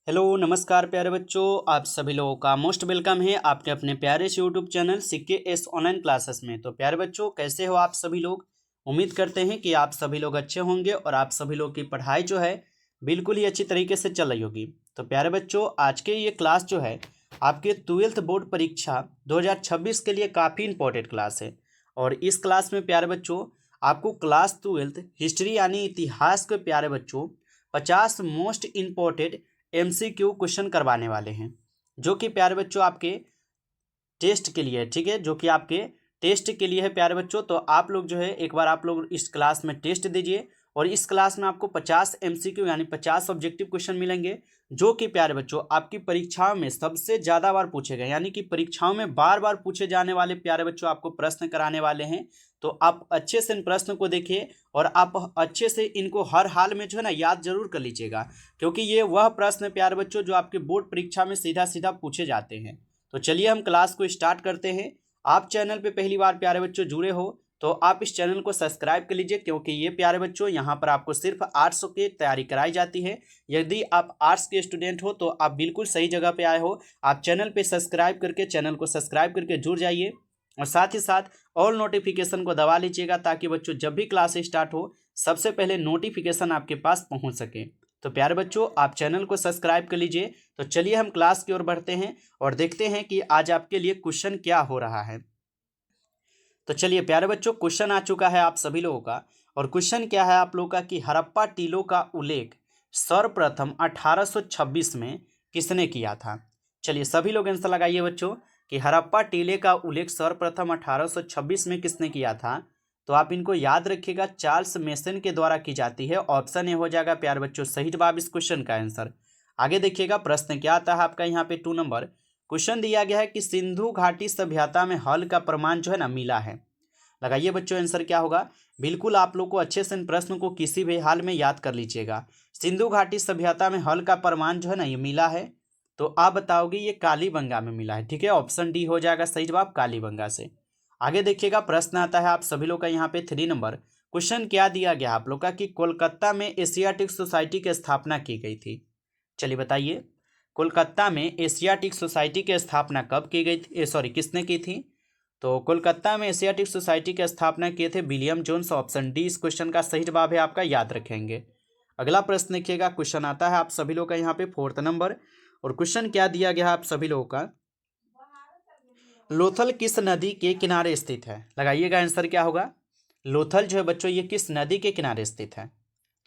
Hello नमस्कार प्यारे बच्चों, आप सभी लोगों का मोस्ट वेलकम है आपके अपने प्यारे से YouTube channel CKS online classes में। तो प्यारे बच्चों, कैसे हो आप सभी लोग। उम्मीद करते हैं कि आप सभी लोग अच्छे होंगे और आप सभी लोग की पढ़ाई जो है बिल्कुल ही अच्छी तरीके से चल रही होगी। तो प्यारे बच्चों, आज के ये क्लास जो है आपके 12th बोर्ड परीक्षा 2026 के लिए काफ़ी इंपॉर्टेंट क्लास है। और इस क्लास में प्यारे बच्चों आपको क्लास 12th हिस्ट्री यानी इतिहास के प्यारे बच्चों 50 मोस्ट इम्पोर्टेंट MCQ क्वेश्चन करवाने वाले हैं, जो कि प्यारे बच्चों आपके टेस्ट के लिए है। ठीक है, जो कि आपके टेस्ट के लिए है प्यारे बच्चों। तो आप लोग जो है एक बार आप लोग इस क्लास में टेस्ट दीजिए और इस क्लास में आपको 50 MCQ यानी 50 ऑब्जेक्टिव क्वेश्चन मिलेंगे, जो कि प्यारे बच्चों आपकी परीक्षाओं में सबसे ज़्यादा बार पूछे गए, यानी कि परीक्षाओं में बार बार पूछे जाने वाले प्यारे बच्चों आपको प्रश्न कराने वाले हैं। तो आप अच्छे से इन प्रश्न को देखिए और आप अच्छे से इनको हर हाल में जो है ना याद जरूर कर लीजिएगा, क्योंकि ये वह प्रश्न प्यारे बच्चों जो आपके बोर्ड परीक्षा में सीधा सीधा पूछे जाते हैं। तो चलिए हम क्लास को स्टार्ट करते हैं। आप चैनल पे पहली बार प्यारे बच्चों जुड़े हो तो आप इस चैनल को सब्सक्राइब कर लीजिए, क्योंकि ये प्यारे बच्चों यहाँ पर आपको सिर्फ आर्ट्स की तैयारी कराई जाती है। यदि आप आर्ट्स के स्टूडेंट हो तो आप बिल्कुल सही जगह पे आए हो। आप चैनल पे सब्सक्राइब करके चैनल को सब्सक्राइब करके जुड़ जाइए और साथ ही साथ ऑल नोटिफिकेशन को दबा लीजिएगा, ताकि बच्चों जब भी क्लास स्टार्ट हो सबसे पहले नोटिफिकेशन आपके पास पहुँच सके। तो प्यारे बच्चों, आप चैनल को सब्सक्राइब कर लीजिए। तो चलिए हम क्लास की ओर बढ़ते हैं और देखते हैं कि आज आपके लिए क्वेश्चन क्या हो रहा है। तो चलिए प्यारे बच्चों, क्वेश्चन आ चुका है आप सभी लोगों का। और क्वेश्चन क्या है आप लोगों का कि हड़प्पा टीलों का उल्लेख सर्वप्रथम 1826 में किसने किया था। चलिए सभी लोग आंसर लगाइए बच्चों कि हड़प्पा टीले का उल्लेख सर्वप्रथम 1826 में किसने किया था। तो आप इनको याद रखिएगा, चार्ल्स मेसन के द्वारा की जाती है। ऑप्शन ए हो जाएगा प्यारे बच्चों सही जवाब इस क्वेश्चन का आंसर। आगे देखिएगा प्रश्न क्या आता है आपका यहाँ पे 2 नंबर क्वेश्चन दिया गया है कि सिंधु घाटी सभ्यता में हल का प्रमाण जो है ना मिला है। लगाइए बच्चों आंसर क्या होगा। बिल्कुल आप लोग को अच्छे से इन प्रश्न को किसी भी हाल में याद कर लीजिएगा। सिंधु घाटी सभ्यता में हल का प्रमाण जो है ना ये मिला है, तो आप बताओगे ये कालीबंगा में मिला है। ठीक है, ऑप्शन डी हो जाएगा सही जवाब, कालीबंगा से। आगे देखिएगा प्रश्न आता है आप सभी लोग का यहाँ पे 3 नंबर क्वेश्चन क्या दिया गया आप लोग का कि कोलकाता में एशियाटिक सोसाइटी की स्थापना की गई थी। चलिए बताइए, कोलकाता में एशियाटिक सोसाइटी की स्थापना कब की गई थी, सॉरी किसने की थी। तो कोलकाता में एशियाटिक सोसाइटी की स्थापना किए थे विलियम जोन्स। ऑप्शन डी इस क्वेश्चन का सही जवाब है आपका, याद रखेंगे। अगला प्रश्न देखिएगा, क्वेश्चन आता है आप सभी लोग का यहाँ पे 4th नंबर। और क्वेश्चन क्या दिया गया आप सभी लोगों का, लोथल किस नदी के किनारे स्थित है। लगाइएगा आंसर क्या होगा। लोथल जो है बच्चों ये किस नदी के किनारे स्थित है।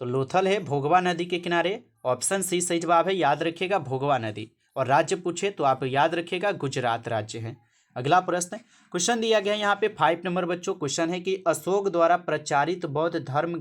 तो लोथल है भोगवा नदी के किनारे। ऑप्शन सी सही जवाब है, याद रखिएगा भोगवा नदी। और राज्य पूछे तो आप याद रखिएगा गुजरात राज्य है। अगला प्रश्न क्वेश्चन दिया गया है यहाँ पे 5 नंबर बच्चों। क्वेश्चन है कि अशोक द्वारा प्रचारित बौद्ध धर्म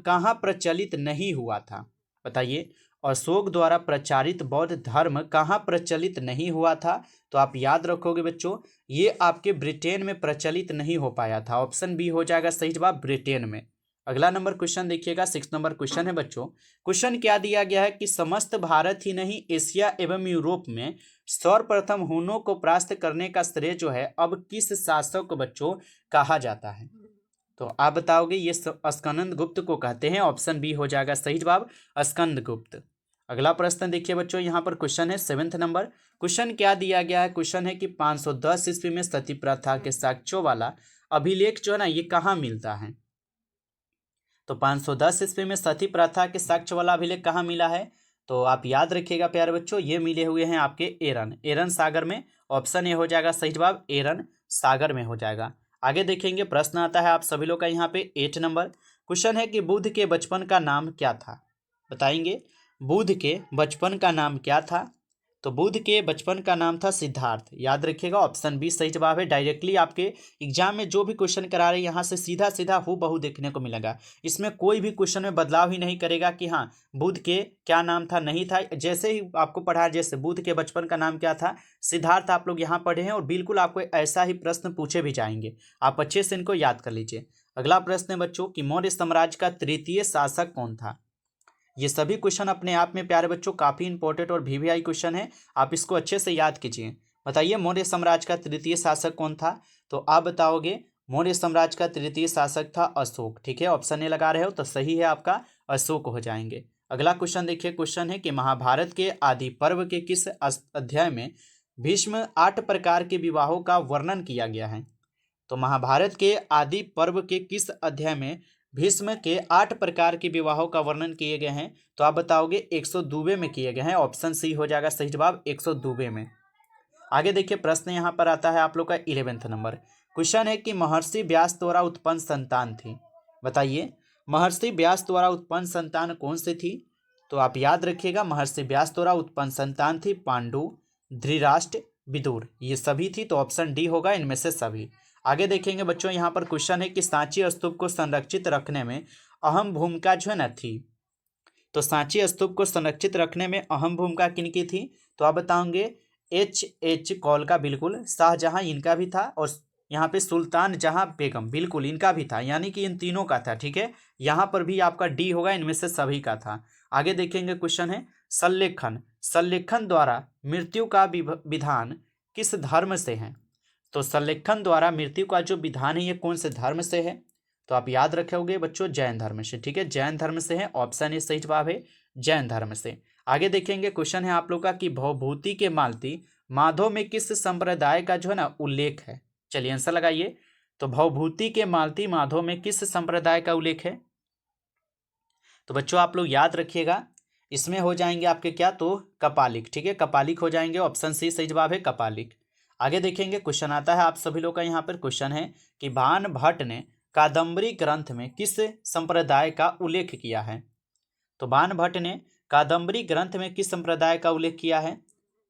कहाँ प्रचलित नहीं हुआ था। बताइए, अशोक द्वारा प्रचारित बौद्ध धर्म कहाँ प्रचलित नहीं हुआ था। तो आप याद रखोगे बच्चों ये आपके ब्रिटेन में प्रचलित नहीं हो पाया था। ऑप्शन बी हो जाएगा सही जवाब, ब्रिटेन में। अगला नंबर क्वेश्चन देखिएगा 6 नंबर क्वेश्चन है बच्चों। क्वेश्चन क्या दिया गया है कि समस्त भारत ही नहीं एशिया एवं यूरोप में सर्वप्रथम हुनों को परास्त करने का श्रेय जो है अब किस शासक को बच्चों कहा जाता है। तो आप बताओगे ये स्कंद गुप्त को कहते हैं। ऑप्शन बी हो जाएगा सही जवाब, स्कंद गुप्त। अगला प्रश्न देखिए बच्चों, यहाँ पर क्वेश्चन है 7th नंबर। क्वेश्चन क्या दिया गया है। क्वेश्चन है कि 510 ईस्वी में सती प्रथा के साक्ष्यों वाला अभिलेख जो है ना ये कहाँ मिलता है। तो 510 ईस्वी में सती प्रथा के साक्ष्य वाला अभिलेख कहाँ मिला है। तो आप याद रखिएगा प्यारे बच्चों ये मिले हुए हैं आपके एरन सागर में। ऑप्शन ए हो जाएगा सही जवाब, एरन सागर में हो जाएगा। आगे देखेंगे प्रश्न आता है आप सभी लोग का यहाँ पे 8 नंबर। क्वेश्चन है कि बुद्ध के बचपन का नाम क्या था। बताएंगे बुद्ध के बचपन का नाम क्या था। तो बुद्ध के बचपन का नाम था सिद्धार्थ, याद रखिएगा। ऑप्शन बी सही जवाब है। डायरेक्टली आपके एग्जाम में जो भी क्वेश्चन करा रहे हैं यहाँ से सीधा सीधा हूबहू देखने को मिलेगा। इसमें कोई भी क्वेश्चन में बदलाव ही नहीं करेगा कि हाँ बुद्ध के क्या नाम था, नहीं था। जैसे ही आपको पढ़ा, जैसे बुद्ध के बचपन का नाम क्या था सिद्धार्थ, आप लोग यहाँ पढ़े हैं और बिल्कुल आपको ऐसा ही प्रश्न पूछे भी जाएंगे। आप अच्छे से इनको याद कर लीजिए। अगला प्रश्न है बच्चों कि मौर्य साम्राज्य का तृतीय शासक कौन था। ये सभी क्वेश्चन अपने आप में प्यारे बच्चों काफ़ी इंपॉर्टेंट और VVI क्वेश्चन है, आप इसको अच्छे से याद कीजिए। बताइए मौर्य साम्राज्य का तृतीय शासक कौन था। तो आप बताओगे मौर्य साम्राज्य का तृतीय शासक था अशोक। ठीक है, ऑप्शन ए लगा रहे हो तो सही है आपका, अशोक हो जाएंगे। अगला क्वेश्चन देखिए, क्वेश्चन है कि महाभारत के आदि पर्व के किस अध्याय में भीष्म 8 प्रकार के विवाहों का वर्णन किया गया है। तो महाभारत के आदि पर्व के किस अध्याय में भीष्म के 8 प्रकार के विवाहों का वर्णन किए गए हैं। तो आप बताओगे 102वें में किए गए हैं। ऑप्शन सी हो जाएगा सही जवाब, 102वें में। आगे देखिए, प्रश्न यहाँ पर आता है आप लोग का 11वें नंबर। क्वेश्चन है कि महर्षि व्यास द्वारा उत्पन्न संतान थी। बताइए, महर्षि व्यास द्वारा उत्पन्न संतान कौन सी थी। तो आप याद रखिएगा, महर्षि व्यास द्वारा उत्पन्न संतान थी पांडु, धृतराष्ट्र, विदुर, ये सभी थी। तो ऑप्शन डी होगा इनमें से सभी। आगे देखेंगे बच्चों, यहाँ पर क्वेश्चन है कि सांची स्तूप को संरक्षित रखने में अहम भूमिका जो है ना थी। तो सांची स्तूप को संरक्षित रखने में अहम भूमिका किनकी थी। तो आप बताओगे H कौल का, बिल्कुल। शाहजहां इनका भी था, और यहाँ पे सुल्तान जहां बेगम, बिल्कुल इनका भी था, यानी कि इन तीनों का था। ठीक है, यहाँ पर भी आपका डी होगा, इनमें से सभी का था। आगे देखेंगे, क्वेश्चन है सल्लेखन द्वारा मृत्यु का विधान किस धर्म से है। तो सल्लेखन द्वारा मृत्यु का जो विधान है ये कौन से धर्म से है। तो आप याद रखोगे बच्चों, जैन धर्म से। ठीक है, जैन धर्म से है, ऑप्शन ए सही जवाब है, जैन धर्म से। आगे देखेंगे, क्वेश्चन है आप लोग का कि भवभूति के मालती माधव में किस संप्रदाय का जो है ना उल्लेख है। चलिए आंसर लगाइए। तो भवभूति के मालती माधव में किस संप्रदाय का उल्लेख है। तो बच्चों आप लोग याद रखिएगा, इसमें हो जाएंगे आपके क्या, तो कपालिक। ठीक है, कपालिक हो जाएंगे, ऑप्शन सी सही जवाब है, कपालिक। आगे देखेंगे, क्वेश्चन आता है आप सभी लोग का यहाँ पर। क्वेश्चन है कि बाण भट्ट ने कादम्बरी ग्रंथ में किस संप्रदाय का उल्लेख किया है। तो बाण भट्ट ने कादम्बरी ग्रंथ में किस संप्रदाय का उल्लेख किया है।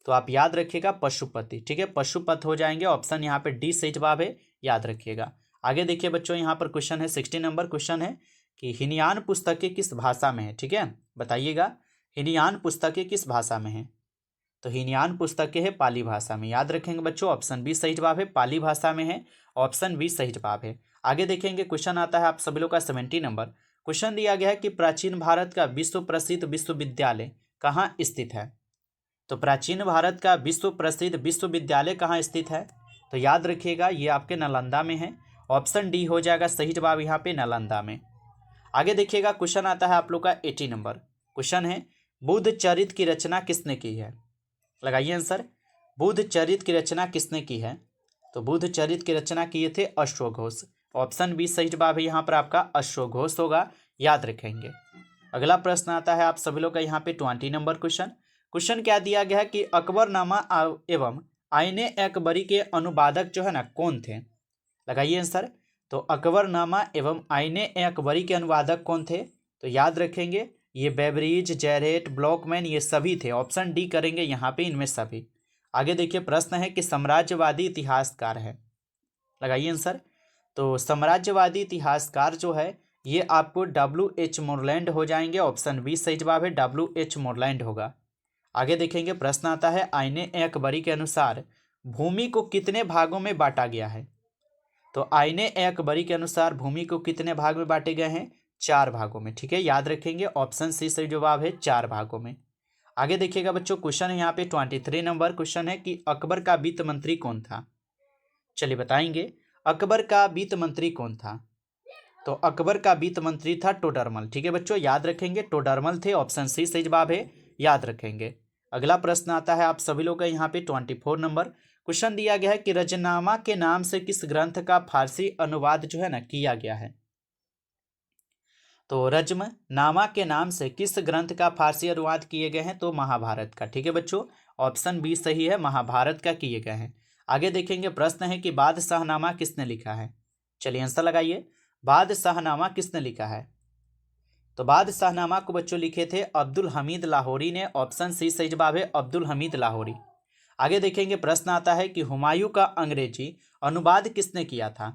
तो आप याद रखिएगा, पशुपति। ठीक है, पशुपत हो जाएंगे, ऑप्शन यहाँ पे डी सही जवाब है, याद रखिएगा। आगे देखिए बच्चों, यहाँ पर क्वेश्चन है 16 नंबर। क्वेश्चन है कि हिनयान पुस्तकें किस भाषा में है। ठीक है, बताइएगा, हिनयान पुस्तकें किस भाषा में है। तो हिनयान पुस्तकें है पाली भाषा में, याद रखेंगे बच्चों, ऑप्शन बी सही जवाब है, पाली भाषा में है, ऑप्शन बी सही जवाब है। आगे देखेंगे, क्वेश्चन आता है आप सभी लोग का 70 नंबर। क्वेश्चन दिया गया है कि प्राचीन भारत का विश्व प्रसिद्ध विश्वविद्यालय कहाँ स्थित है। तो प्राचीन भारत का विश्व प्रसिद्ध विश्वविद्यालय कहाँ स्थित है। तो याद रखिएगा, ये आपके नालंदा में है, ऑप्शन डी हो जाएगा सही जवाब यहाँ पे, नालंदा में। आगे देखिएगा, क्वेश्चन आता है आप लोग का 80 नंबर। क्वेश्चन है बुद्ध चरित्र की रचना किसने की है। लगाइए आंसर, बुद्ध चरित्र की रचना किसने की है। तो बुद्ध चरित्र की रचना किए थे अश्वघोष, ऑप्शन बी सही जवाब है यहाँ पर आपका, अश्वघोष होगा, याद रखेंगे। अगला प्रश्न आता है आप सभी लोग का यहाँ पे 20 नंबर क्वेश्चन। क्वेश्चन क्या दिया गया है कि अकबरनामा एवं आईने अकबरी के अनुवादक जो है ना कौन थे। लगाइए आंसर। तो अकबरनामा एवं आईने अकबरी के अनुवादक कौन थे। तो याद रखेंगे, ये बेवरीज, जैरेट, ब्लॉकमैन, ये सभी थे, ऑप्शन डी करेंगे यहाँ पे, इनमें सभी। आगे देखिए, प्रश्न है कि साम्राज्यवादी इतिहासकार है। लगाइए आंसर। तो साम्राज्यवादी इतिहासकार जो है ये आपको W.H. मोरलैंड हो जाएंगे, ऑप्शन बी सही जवाब है, W.H. मोरलैंड होगा। आगे देखेंगे, प्रश्न आता है आईने अकबरी के अनुसार भूमि को कितने भागों में बांटा गया है। तो आईने अकबरी के अनुसार भूमि को कितने भाग में बांटे गए हैं, 4 भागों में। ठीक है, याद रखेंगे, ऑप्शन सी सही जवाब है, 4 भागों में। आगे देखिएगा बच्चों, क्वेश्चन है यहाँ पे 23 नंबर। क्वेश्चन है कि अकबर का वित्त मंत्री कौन था। चलिए बताएंगे, अकबर का वित्त मंत्री कौन था। तो अकबर का वित्त मंत्री था टोडरमल। ठीक है बच्चों, याद रखेंगे, टोडरमल थे, ऑप्शन सी सही जवाब है, याद रखेंगे। अगला प्रश्न आता है आप सभी लोग का यहाँ पे 24 नंबर। क्वेश्चन दिया गया है कि रजनामा के नाम से किस ग्रंथ का फारसी अनुवाद जो है ना किया गया है। तो रजमनामा के नाम से किस ग्रंथ का फारसी अनुवाद किए गए हैं। तो महाभारत का। ठीक है बच्चों, ऑप्शन बी सही है, महाभारत का किए गए हैं। आगे देखेंगे, प्रश्न है कि बादशाहनामा किसने लिखा है। चलिए आंसर लगाइए, बादशाहनामा किसने लिखा है। तो बादशाहनामा को बच्चों लिखे थे अब्दुल हमीद लाहौरी ने, ऑप्शन सी सही जवाब है, अब्दुल हमीद लाहौरी। आगे देखेंगे, प्रश्न आता है कि हुमायूं का अंग्रेजी अनुवाद किसने किया था।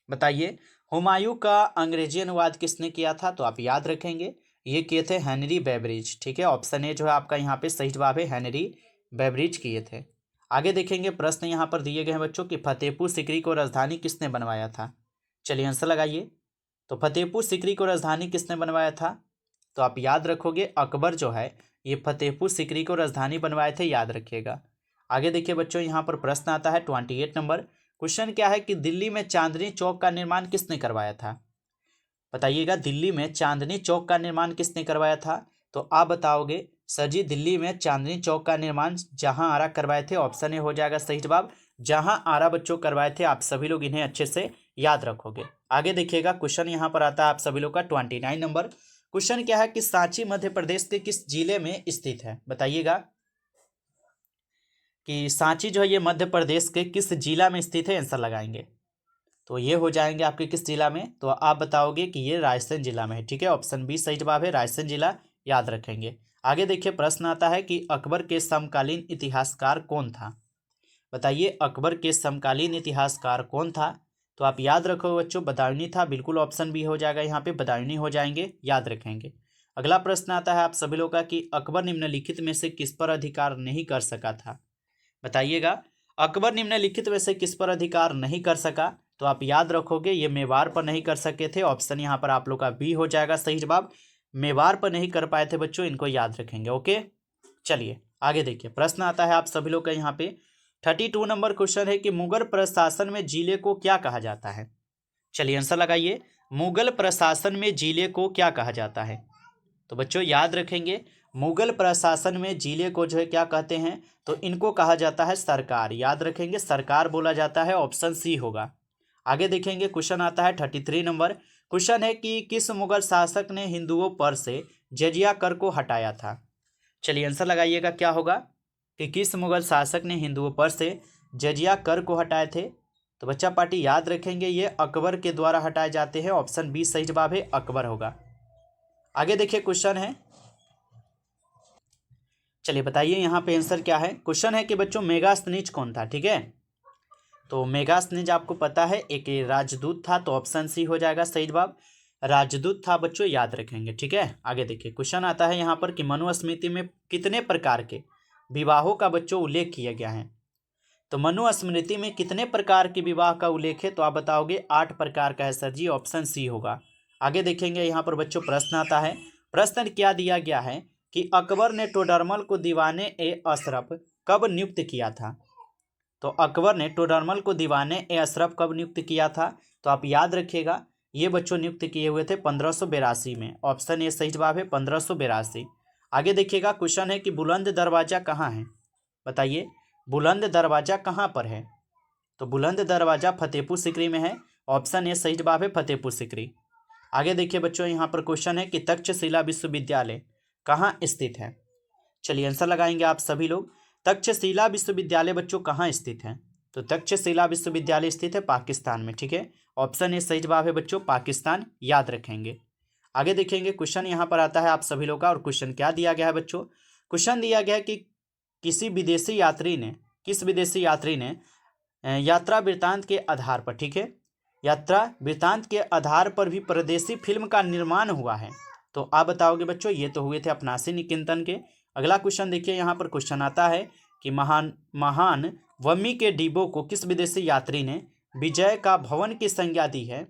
बताइए, हुमायूं का अंग्रेजी अनुवाद किसने किया था। तो आप याद रखेंगे, ये किए थे हेनरी बेवरेज। ठीक है, ऑप्शन ए जो है आपका यहाँ पे सही जवाब है, हेनरी बेवरेज किए थे। आगे देखेंगे, प्रश्न यहाँ पर दिए गए हैं बच्चों कि फतेहपुर सीकरी को राजधानी किसने बनवाया था। चलिए आंसर लगाइए। तो फतेहपुर सीकरी को राजधानी किसने बनवाया था। तो आप याद रखोगे, अकबर जो है ये फतेहपुर सीकरी को राजधानी बनवाए थे, याद रखिएगा। आगे देखिए बच्चों, यहाँ पर प्रश्न आता है 28 नंबर। क्वेश्चन क्या है कि दिल्ली में चांदनी चौक का निर्माण किसने करवाया था। बताइएगा, दिल्ली में चांदनी चौक का निर्माण किसने करवाया था? तो आप बताओगे सर जी, दिल्ली में चांदनी चौक का निर्माण जहां आरा करवाए थे। ऑप्शन ए हो जाएगा सही जवाब, जहां आरा बच्चों करवाए थे। आप सभी लोग इन्हें अच्छे से याद रखोगे। आगे देखिएगा, क्वेश्चन यहाँ पर आता है आप सभी लोग का 29 नंबर। क्वेश्चन क्या है कि सांची मध्य प्रदेश के किस जिले में स्थित है? बताइएगा कि सांची जो है ये मध्य प्रदेश के किस जिला में स्थित है, आंसर लगाएंगे। तो ये हो जाएंगे आपके किस जिला में? तो आप बताओगे कि ये रायसेन जिला में है। ठीक है, ऑप्शन बी सही जवाब है, रायसेन जिला, याद रखेंगे। आगे देखिए, प्रश्न आता है कि अकबर के समकालीन इतिहासकार कौन था? बताइए, अकबर के समकालीन इतिहासकार कौन था? तो आप याद रखो बच्चों, बदायूनी था। बिल्कुल ऑप्शन बी हो जाएगा, यहाँ पे बदायूनी हो जाएंगे, याद रखेंगे। अगला प्रश्न आता है आप सभी लोग का कि अकबर निम्नलिखित में से किस पर अधिकार नहीं कर सका था? बताइएगा, अकबर निम्नलिखित में से किस पर अधिकार नहीं कर सका? तो आप याद रखोगे ये मेवाड़ पर नहीं कर सके थे। ऑप्शन यहाँ पर आप लोग का बी हो जाएगा सही जवाब, मेवाड़ पर नहीं कर पाए थे बच्चों, इनको याद रखेंगे। ओके, चलिए आगे देखिए, प्रश्न आता है आप सभी लोग का यहाँ पे 32 नंबर क्वेश्चन है कि मुगल प्रशासन में जिले को क्या कहा जाता है? चलिए आंसर लगाइए, मुगल प्रशासन में जिले को क्या कहा जाता है? तो बच्चों याद रखेंगे, मुगल प्रशासन में जिले को जो है क्या कहते हैं? तो इनको कहा जाता है सरकार, याद रखेंगे, सरकार बोला जाता है। ऑप्शन सी होगा। आगे देखेंगे, क्वेश्चन आता है 33 नंबर। क्वेश्चन है कि किस मुगल शासक ने हिंदुओं पर से जजिया कर को हटाया था? चलिए आंसर लगाइएगा, क्या होगा कि किस मुगल शासक ने हिंदुओं पर से जजिया कर को हटाए थे? तो बच्चा पार्टी याद रखेंगे, ये अकबर के द्वारा हटाए जाते हैं। ऑप्शन बी सही जवाब है, अकबर होगा। आगे देखिए, क्वेश्चन है, चलिए बताइए यहाँ पे आंसर क्या है। क्वेश्चन है कि बच्चों मेगास्थनीज कौन था? ठीक है, तो मेगास्थनीज आपको पता है एक राजदूत था, तो ऑप्शन सी हो जाएगा सही जवाब, राजदूत था बच्चों, याद रखेंगे। ठीक है, आगे देखिए, क्वेश्चन आता है यहाँ पर कि मनुस्मृति में कितने प्रकार के विवाहों का बच्चों उल्लेख किया गया है? तो मनुस्मृति में कितने प्रकार के विवाह का उल्लेख है? तो आप बताओगे 8 प्रकार का है सर जी, ऑप्शन सी होगा। आगे देखेंगे, यहाँ पर बच्चों प्रश्न आता है। प्रश्न क्या दिया गया है कि अकबर ने टोडरमल को दीवाने ए अशरफ कब नियुक्त किया था? तो अकबर ने टोडरमल को दीवाने ए अशरफ कब नियुक्त किया था? तो आप याद रखिएगा, ये बच्चों नियुक्त किए हुए थे 1582 में। ऑप्शन ए सही जवाब है, 1582। आगे देखिएगा, क्वेश्चन है कि बुलंद दरवाजा कहाँ है? बताइए, बुलंद दरवाजा कहाँ पर है? तो बुलंद दरवाजा फतेहपुर सीकरी में है। ऑप्शन ए सही जवाब है, फतेहपुर सीकरी। आगे देखिए बच्चों, यहाँ पर क्वेश्चन है कि तक्षशिला विश्वविद्यालय कहाँ स्थित है? चलिए आंसर लगाएंगे आप सभी लोग। तक्षशिला विश्वविद्यालय बच्चों कहाँ स्थित है? तो तक्षशिला विश्वविद्यालय स्थित है पाकिस्तान में। ठीक है, ऑप्शन ए सही जवाब है बच्चों, पाकिस्तान, याद रखेंगे। आगे देखेंगे, क्वेश्चन यहाँ पर आता है आप सभी लोग का, और क्वेश्चन क्या दिया गया है बच्चों? क्वेश्चन दिया गया है कि किस विदेशी यात्री ने यात्रा वृत्तांत के आधार पर, ठीक है, यात्रा वृत्तांत के आधार पर भी परदेसी फिल्म का निर्माण हुआ है? तो आप बताओगे बच्चों, ये तो हुए थे अपनासी निकेतन के। अगला क्वेश्चन देखिए, यहाँ पर क्वेश्चन आता है कि महान वम्मी के डिब्बों को किस विदेशी यात्री ने विजय का भवन की संज्ञा दी है?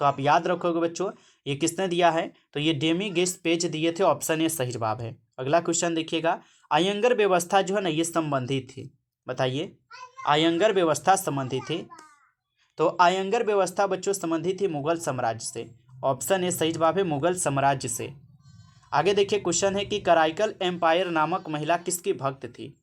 तो आप याद रखोगे बच्चों, ये किसने दिया है? तो ये डेमी गेस्पेच दिए थे। ऑप्शन ए सही जवाब है। अगला क्वेश्चन देखिएगा, आयंगर व्यवस्था जो है ना, ये संबंधित थी। बताइए, आयंगर व्यवस्था संबंधित थी। तो आयंगर व्यवस्था बच्चों संबंधित थी मुगल साम्राज्य से। ऑप्शन ए सही जवाब है, मुगल साम्राज्य से। आगे देखिए, क्वेश्चन है कि कराइकल एम्पायर नामक महिला किसकी भक्त थी?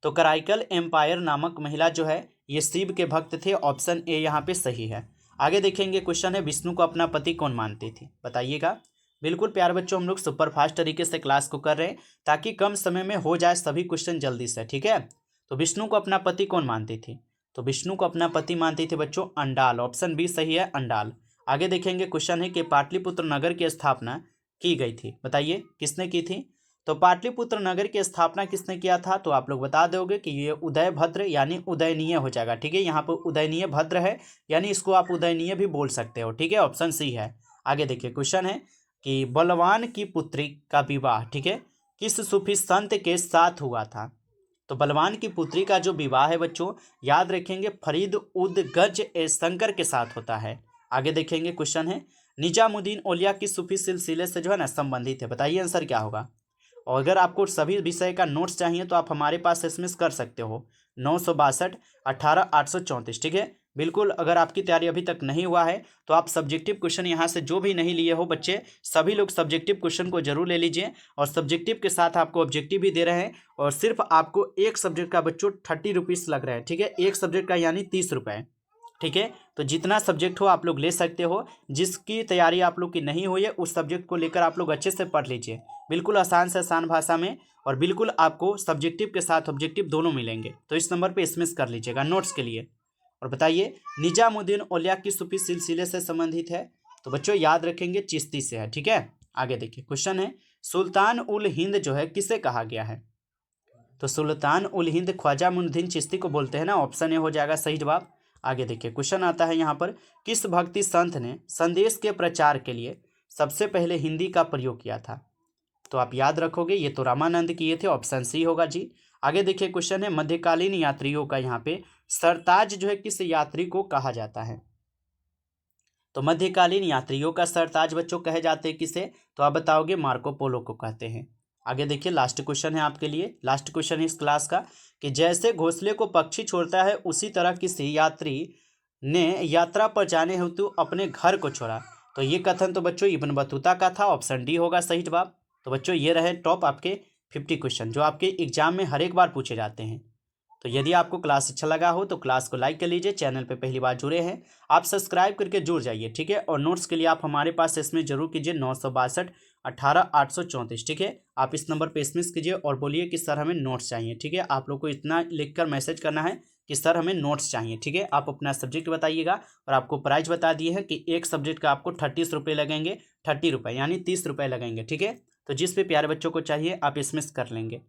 तो कराइकल एम्पायर नामक महिला जो है ये शिव के भक्त थे। ऑप्शन ए यहाँ पे सही है। आगे देखेंगे, क्वेश्चन है विष्णु को अपना पति कौन मानती थी? बताइएगा। बिल्कुल प्यारे बच्चों, हम लोग सुपर फास्ट तरीके से क्लास को कर रहे हैं ताकि कम समय में हो जाए सभी क्वेश्चन जल्दी से। ठीक है, तो विष्णु को अपना पति कौन मानती थी? तो विष्णु को अपना पति मानती थी बच्चों अंडाल। ऑप्शन बी सही है, अंडाल। आगे देखेंगे, क्वेश्चन है कि पाटलिपुत्र नगर की स्थापना की गई थी। बताइए किसने की थी? तो पाटलिपुत्र नगर की स्थापना किसने किया था? तो आप लोग बता दोगे कि ये उदयभद्र यानी उदयनीय हो जाएगा। ठीक है, यहाँ पर उदयनीय भद्र है यानी इसको आप उदयनीय भी बोल सकते हो। ठीक है, ऑप्शन सी है। आगे देखिए, क्वेश्चन है कि बलवान की पुत्री का विवाह, ठीक है, किस सूफी संत के साथ हुआ था? तो बलवान की पुत्री का जो विवाह है बच्चों, याद रखेंगे, फरीद उद गज ए शंकर के साथ होता है। आगे देखेंगे, क्वेश्चन है निजामुद्दीन औलिया की सूफी सिलसिले से जो है ना संबंधित है। बताइए आंसर क्या होगा? और अगर आपको सभी विषय का नोट्स चाहिए तो आप हमारे पास एसएमएस कर सकते हो 962 18 834। ठीक है, बिल्कुल अगर आपकी तैयारी अभी तक नहीं हुआ है तो आप सब्जेक्टिव क्वेश्चन यहाँ से जो भी नहीं लिए हो बच्चे, सभी लोग सब्जेक्टिव क्वेश्चन को जरूर ले लीजिए। और सब्जेक्टिव के साथ आपको ऑब्जेक्टिव भी दे रहे हैं, और सिर्फ आपको एक सब्जेक्ट का बच्चों 30 रुपीज़ लग रहा है, ठीक है, एक सब्जेक्ट का यानी 30 रुपये, ठीक है। तो जितना सब्जेक्ट हो आप लोग ले सकते हो, जिसकी तैयारी आप लोग की नहीं हुई है उस सब्जेक्ट को लेकर आप लोग अच्छे से पढ़ लीजिए, बिल्कुल आसान से आसान भाषा में, और बिल्कुल आपको सब्जेक्टिव के साथ ऑब्जेक्टिव दोनों मिलेंगे। तो इस नंबर पे एसएमएस कर लीजिएगा नोट्स के लिए। और बताइए निजामुद्दीन औलिया किस सूफी सिलसिले से संबंधित है? तो बच्चों याद रखेंगे चिश्ती से है, ठीक है। आगे देखिए क्वेश्चन है, सुल्तान उल हिंद जो है किसे कहा गया है? तो सुल्तान उल हिंद ख्वाजा मुइनुद्दीन चिश्ती को बोलते हैं ना, ऑप्शन ए हो जाएगा सही जवाब। आगे देखिए क्वेश्चन आता है यहाँ पर, किस भक्ति संत ने संदेश के प्रचार के लिए सबसे पहले हिंदी का प्रयोग किया था? तो आप याद रखोगे ये तो रामानंद किए थे, ऑप्शन सी होगा जी। आगे देखिए क्वेश्चन है, मध्यकालीन यात्रियों का यहाँ पे सरताज जो है किस यात्री को कहा जाता है? तो मध्यकालीन यात्रियों का सरताज बच्चों कहे जाते हैं किसे? तो आप बताओगे मार्को पोलो को कहते हैं। आगे देखिए लास्ट क्वेश्चन है आपके लिए, लास्ट क्वेश्चन है इस क्लास का, कि जैसे घोंसले को पक्षी छोड़ता है उसी तरह किसी यात्री ने यात्रा पर जाने हेतु अपने घर को छोड़ा। तो ये कथन तो बच्चों इब्न बतूता का था, ऑप्शन डी होगा सही जवाब। तो बच्चों ये रहे टॉप आपके 50 क्वेश्चन जो आपके एग्जाम में हर एक बार पूछे जाते हैं। तो यदि आपको क्लास अच्छा लगा हो तो क्लास को लाइक कर लीजिए, चैनल पे पहली बार जुड़े हैं आप सब्सक्राइब करके जुड़ जाइए, ठीक है। और नोट्स के लिए आप हमारे पास इसमें जरूर कीजिए 962 18 834, ठीक है। आप इस नंबर पे एसएमएस कीजिए और बोलिए कि सर हमें नोट्स चाहिए, ठीक है। आप लोग को इतना लिखकर मैसेज करना है कि सर हमें नोट्स चाहिए, ठीक है। आप अपना सब्जेक्ट बताइएगा, और आपको प्राइस बता दिए है कि एक सब्जेक्ट का आपको 30 रुपये लगेंगे, 30 रुपये यानी 30 रुपये लगेंगे, ठीक है। तो जिस भी प्यारे बच्चों को चाहिए आप एसएमएस कर लेंगे।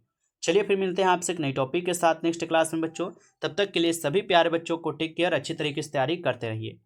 चलिए फिर मिलते हैं आपसे एक नई टॉपिक के साथ नेक्स्ट क्लास में बच्चों। तब तक के लिए सभी प्यारे बच्चों को टेक केयर, अच्छी तरीके से तैयारी करते रहिए।